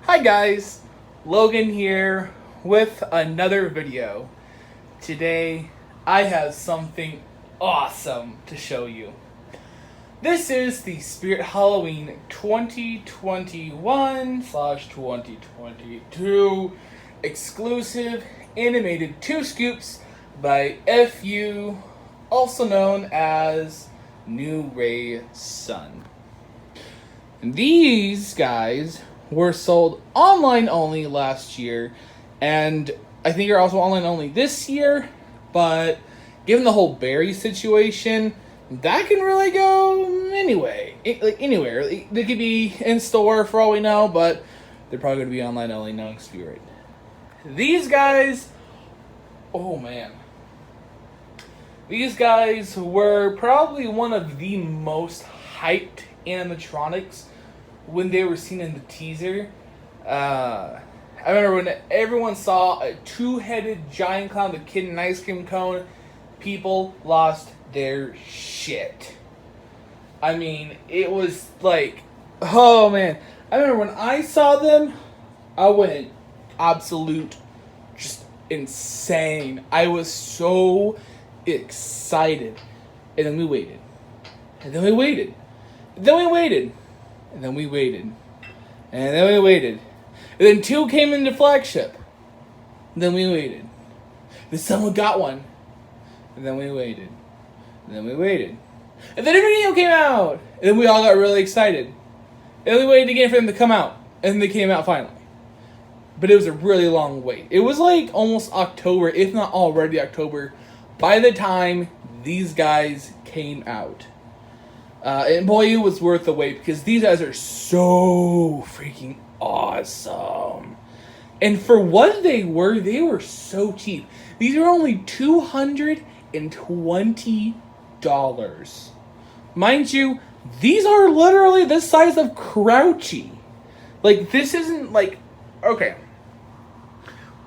Hi guys, Logan here with another video. Today I have something awesome to show you. This is the Spirit Halloween 2021/2022 exclusive animated 2 scoops by FU, also known as New Ray Sun. And these guys were sold online only last year, and I think are also online only this year, but given the whole berry situation, that can really go anywhere. They could be in store for all we know, but they're probably going to be online only, knowing Spirit. These guys, oh man. These guys were probably one of the most hyped animatronics when they were seen in the teaser. I remember when everyone saw a 2-headed giant clown, the kid in an ice cream cone, people lost their shit. I mean, it was like, oh man. I remember when I saw them, I went absolute, just insane. I was so excited. And then we waited. And then we waited. And then we waited. And then we waited. And then we waited. And then 2 came into flagship. And then we waited. Then someone got one. And then we waited. And then we waited. And then a video came out. And then we all got really excited. And then we waited again for them to come out. And then they came out finally. But it was a really long wait. It was like almost October, if not already October, by the time these guys came out. And boy, it was worth the wait, because these guys are so freaking awesome. And for what they were so cheap. These are only $220. Mind you, these are literally the size of Crouchy. Like, this isn't like... Okay.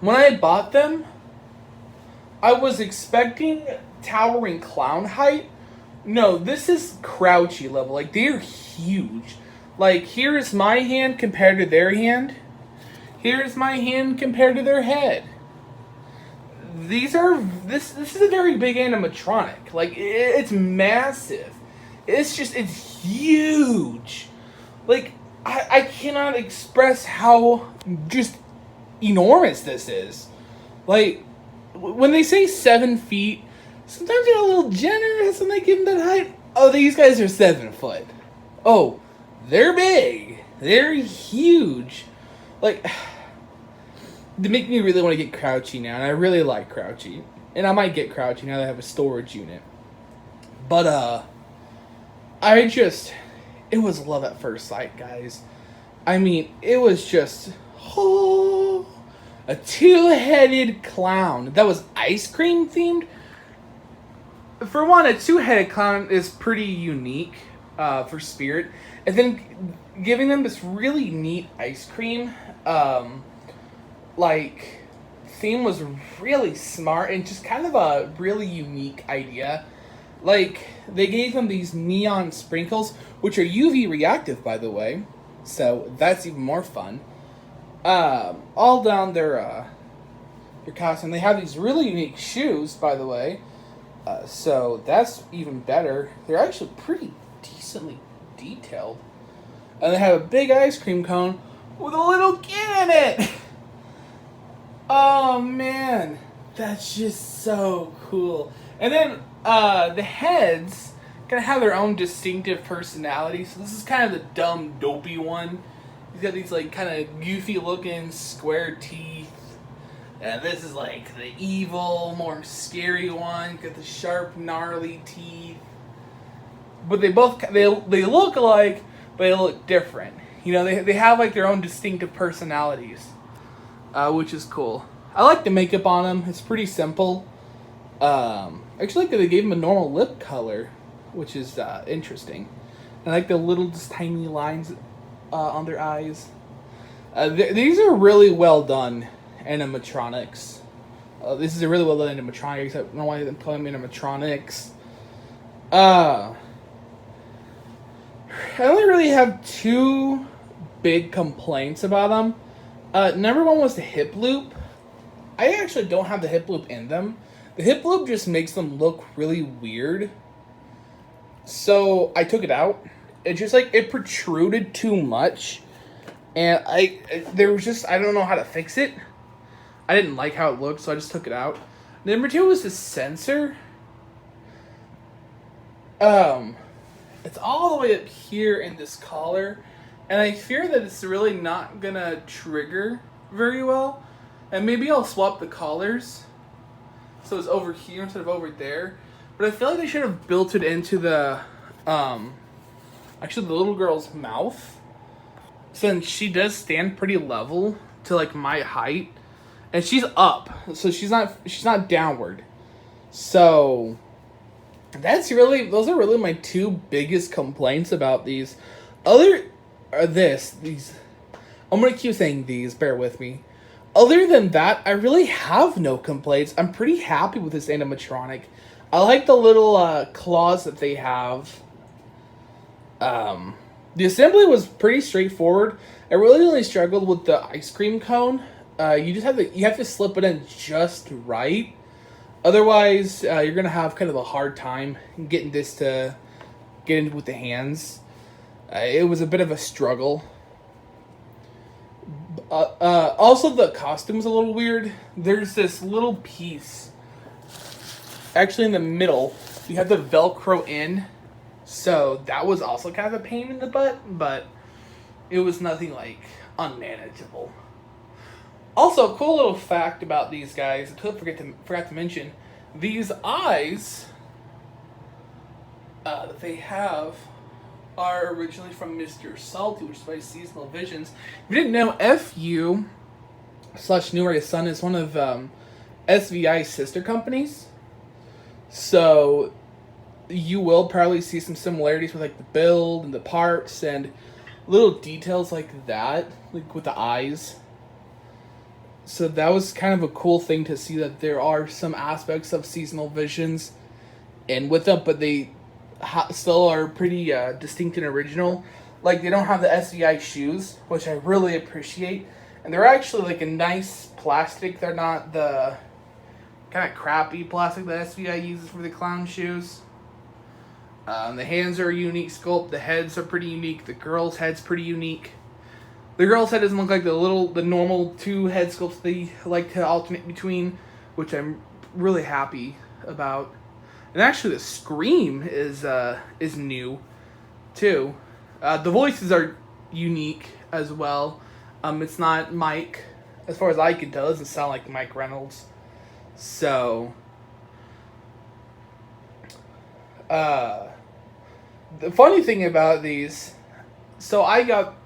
When I bought them, I was expecting towering clown height. No, this is Crouchy level. Like, they're huge. Like, here is my hand compared to their hand. Here is my hand compared to their head. This is a very big animatronic. Like, it's massive. It's huge. Like, I cannot express how just enormous this is. Like, when they say 7 feet, sometimes they're a little generous and they give them that height. Oh, these guys are 7 foot. Oh, they're big. They're huge. Like, they make me really want to get Crouchy now, and I really like Crouchy. And I might get Crouchy now that I have a storage unit. But, it was love at first sight, guys. I mean, it was just, oh, a 2-headed clown that was ice cream themed. For one, a 2-headed clown is pretty unique for Spirit. And then giving them this really neat ice cream, theme was really smart and just kind of a really unique idea. Like, they gave them these neon sprinkles, which are UV reactive, by the way. So that's even more fun. All down their costume. They have these really unique shoes, by the way. So that's even better. They're actually pretty decently detailed. And they have a big ice cream cone with a little kid in it. Oh man, that's just so cool. And then the heads kind of have their own distinctive personality. So this is kind of the dumb, dopey one. He's got these like kind of goofy looking square teeth. And this is like the evil, more scary one. Got the sharp, gnarly teeth. But they look alike, but they look different. You know, they have like their own distinctive personalities, which is cool. I like the makeup on them. It's pretty simple. I actually like that they gave them a normal lip color, which is interesting. I like the little, just tiny lines on their eyes. These are really well done animatronics. This is a really well done animatronics. I don't know why they call them animatronics. I only really have 2 big complaints about them. Number one was the hip loop. I actually don't have the hip loop in them. The hip loop just makes them look really weird. So I took it out. It just like it protruded too much, and there was just I don't know how to fix it. I didn't like how it looked, so I just took it out. Number two was the sensor. It's all the way up here in this collar, and I fear that it's really not gonna trigger very well. And maybe I'll swap the collars so it's over here instead of over there. But I feel like they should have built it into the actually the little girl's mouth, since she does stand pretty level to like my height, and she's up, so she's not downward. So those are really my two biggest complaints about these. I'm gonna keep saying these, bear with me. Other than that, I really have no complaints. I'm pretty happy with this animatronic. I like the little claws that they have. The assembly was pretty straightforward. I really only struggled with the ice cream cone. You have to slip it in just right. Otherwise, you're gonna have kind of a hard time getting this to get in with the hands. It was a bit of a struggle. Also, the costume's a little weird. There's this little piece, actually in the middle. You have the Velcro in, so that was also kind of a pain in the butt, but it was nothing like unmanageable. Also, a cool little fact about these guys, I totally forgot to mention, these eyes that they have are originally from Mr. Salty, which is by Seasonal Visions. If you didn't know, FU/New Ray Sun is one of SVI's sister companies. So you will probably see some similarities with like the build and the parts and little details like that, like with the eyes. So that was kind of a cool thing to see, that there are some aspects of Seasonal Visions and with them, but they still are pretty distinct and original. Like, they don't have the SVI shoes, which I really appreciate. And they're actually like a nice plastic. They're not the kind of crappy plastic that SVI uses for the clown shoes. The hands are a unique sculpt. The heads are pretty unique. The girl's head's pretty unique. The girl's head doesn't look like the normal two head sculpts they like to alternate between, which I'm really happy about. And actually, the scream is new, too. The voices are unique as well. It's not Mike, as far as I can tell. It doesn't sound like Mike Reynolds. So, the funny thing about these, so I got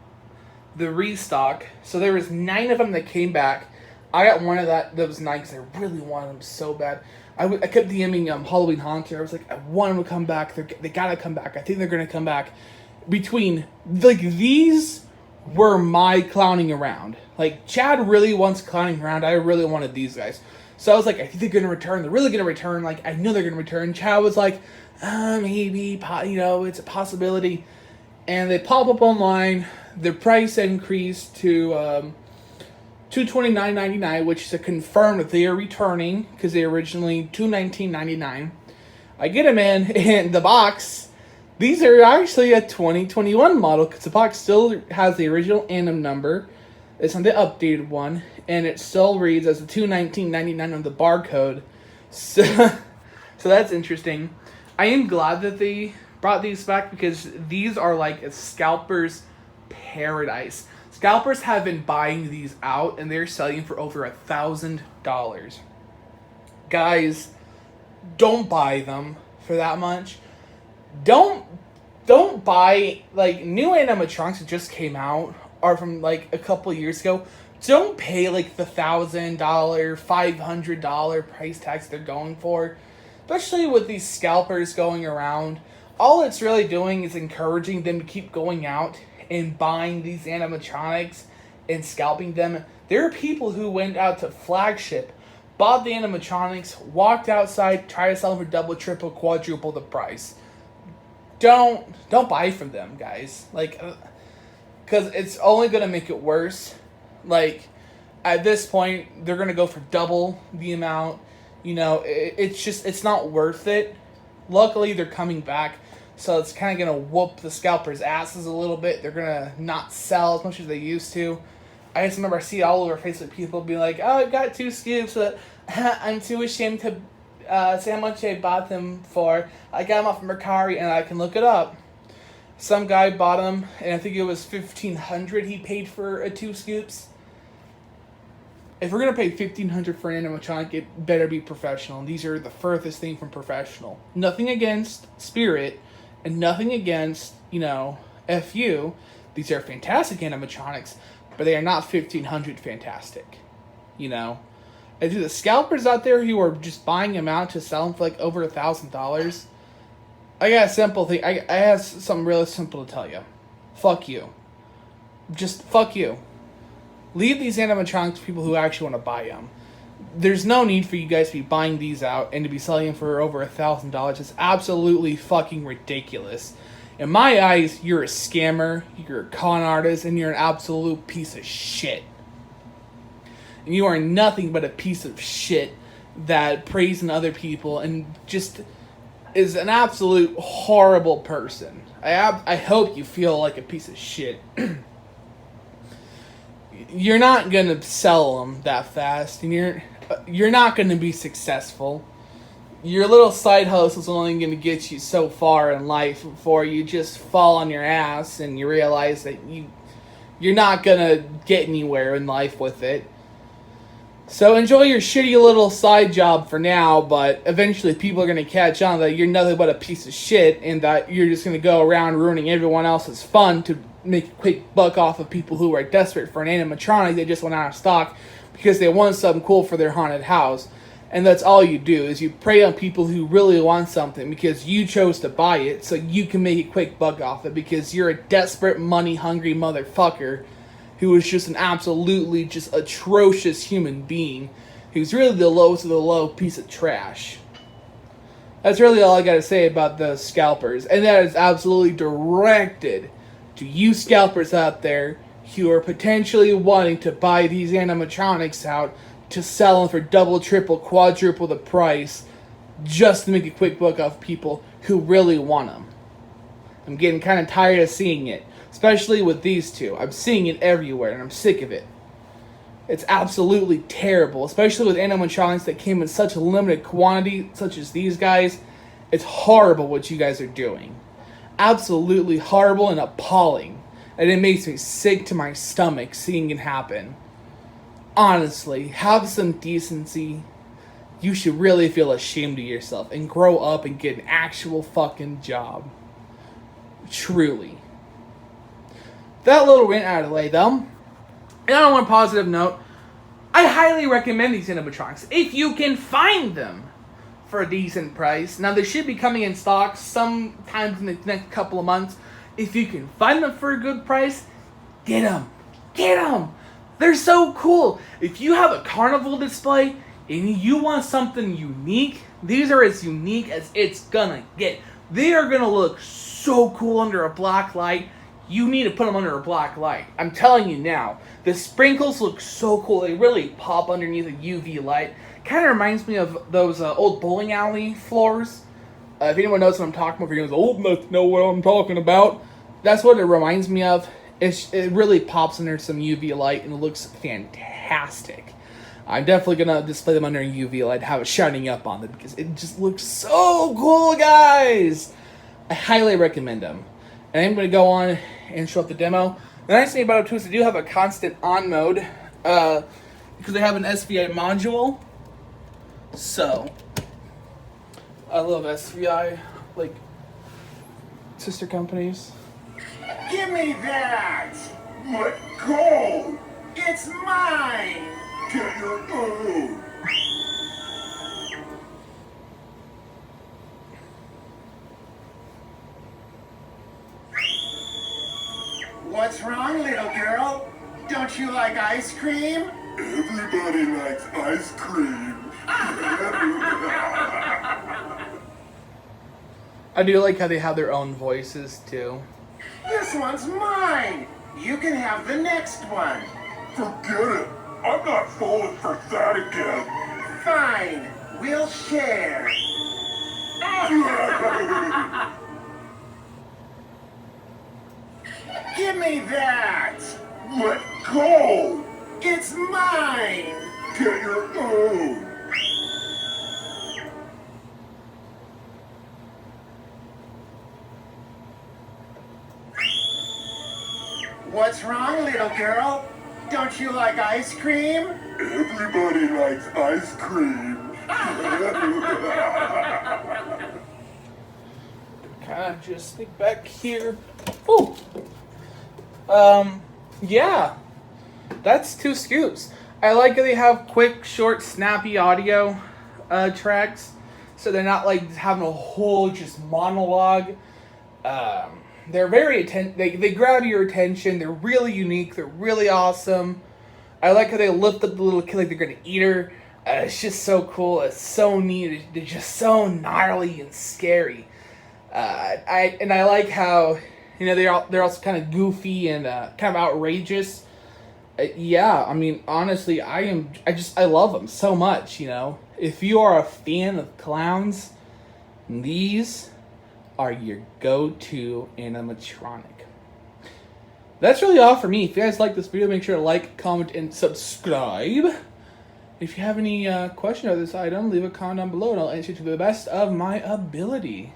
the restock. So there was 9 of them that came back. I got one of those 9 because I really wanted them so bad. I kept DMing Halloween Haunter. I was like, I want them to come back. They gotta come back. I think they're gonna come back. Between, like, these were my clowning around. Like, Chad really wants clowning around. I really wanted these guys. So I was like, I think they're gonna return. They're really gonna return. Like, I know they're gonna return. Chad was like, maybe, it's a possibility. And they pop up online. The price increased to $229.99, which is a confirmed that they are returning, because they originally $219.99. I get them in the box. These are actually a 2021 model, because the box still has the original Anim number. It's on the updated one, and it still reads as a $219.99 on the barcode. So that's interesting. I am glad that they brought these back, because these are like a scalper's paradise. Scalpers have been buying these out, and they're selling for over $1,000. Guys, don't buy them for that much. Don't buy, like, new animatronics that just came out are from like a couple years ago. Don't pay like the $1,000, $500 price tags they're going for, especially with these scalpers going around. All it's really doing is encouraging them to keep going out and buying these animatronics and scalping them. There are people who went out to Flagship, bought the animatronics, walked outside, tried to sell them for double, triple, quadruple the price. Don't buy from them, guys. Like, because it's only going to make it worse. Like, at this point, they're going to go for double the amount. You know, it's not worth it. Luckily, they're coming back, so it's kind of going to whoop the scalpers' asses a little bit. They're going to not sell as much as they used to. I just remember I see all over Facebook people be like, oh, I got 2 scoops, but I'm too ashamed to say how much I bought them for. I got them off Mercari, and I can look it up. Some guy bought them, and I think it was $1,500 he paid for 2 scoops. If we're going to pay $1,500 for an animatronic, it better be professional. And these are the furthest thing from professional. Nothing against Spirit, and nothing against, FU. These are fantastic animatronics, but they are not $1,500 fantastic. And to the scalpers out there who are just buying them out to sell them for like over $1,000, I got a simple thing. I have something really simple to tell you. Fuck you. Just fuck you. Leave these animatronics to people who actually want to buy them. There's no need for you guys to be buying these out and to be selling them for over $1,000. It's absolutely fucking ridiculous. In my eyes, you're a scammer, you're a con artist, and you're an absolute piece of shit. And you are nothing but a piece of shit that preys on other people and just is an absolute horrible person. I hope you feel like a piece of shit. You're not gonna sell them that fast, and you're not gonna be successful. Your little side hustle is only gonna get you so far in life before you just fall on your ass and you realize that you're not gonna get anywhere in life with it. So enjoy your shitty little side job for now, but eventually people are gonna catch on that you're nothing but a piece of shit, and that you're just gonna go around ruining everyone else's fun to make a quick buck off of people who are desperate for an animatronic they just went out of stock because they want something cool for their haunted house. And that's all you do, is you prey on people who really want something because you chose to buy it so you can make a quick buck off it because you're a desperate, money-hungry motherfucker who is just an absolutely just atrocious human being who's really the lowest of the low piece of trash. That's really all I gotta say about the scalpers. And that is absolutely directed to you scalpers out there who are potentially wanting to buy these animatronics out to sell them for double, triple, quadruple the price just to make a quick buck off people who really want them. I'm getting kind of tired of seeing it, especially with these two. I'm seeing it everywhere and I'm sick of it. It's absolutely terrible, especially with animatronics that came in such a limited quantity, such as these guys. It's horrible what you guys are doing. Absolutely horrible and appalling. And it makes me sick to my stomach seeing it happen. Honestly, have some decency. You should really feel ashamed of yourself and grow up and get an actual fucking job. Truly. That little rant out of the way, though. And on one positive note, I highly recommend these animatronics if you can find them for a decent price. Now, they should be coming in stock sometimes in the next couple of months. If you can find them for a good price, get them. Get them. They're so cool. If you have a carnival display and you want something unique, these are as unique as it's gonna get. They are gonna look so cool under a black light. You need to put them under a black light. I'm telling you now. The sprinkles look so cool. They really pop underneath a UV light. Kind of reminds me of those old bowling alley floors. If anyone knows what I'm talking about, if you're old enough to know what I'm talking about, that's what it reminds me of. It really pops under some UV light and it looks fantastic. I'm definitely going to display them under a UV light, have it shining up on them because it just looks so cool, guys. I highly recommend them. And I'm going to go on and show up the demo. The nice thing about it too is they do have a constant on mode because they have an SVI module. So, I love SVI, like, sister companies. Give me that! Let go! It's mine! Get your own! What's wrong, little girl? Don't you like ice cream? Everybody likes ice cream. I do like how they have their own voices, too. This one's mine! You can have the next one. Forget it. I'm not falling for that again. Fine, we'll share. Give me that! Let go! It's mine! Get your own! What's wrong, little girl? Don't you like ice cream? Everybody likes ice cream. Kind of just think back here. Ooh. Yeah. That's 2 scoops. I like that they have quick, short, snappy audio tracks. So they're not like having a whole just monologue. They're very they grab your attention. They're really unique. They're really awesome. I like how they lift up the little kid like they're gonna eat her. It's just so cool. It's so neat. They're just so gnarly and scary. I like how they're also kind of goofy and kind of outrageous. Yeah, I mean honestly, I love them so much. If you are a fan of clowns, these are your go-to animatronic. That's really all for me. If you guys like this video, make sure to like, comment, and subscribe. If you have any question about this item, leave a comment down below and I'll answer to the best of my ability.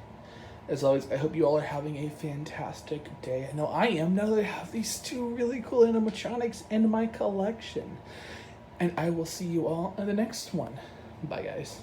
As always, I hope you all are having a fantastic day. I know I am now that I have these 2 really cool animatronics in my collection. And I will see you all in the next one. Bye, guys.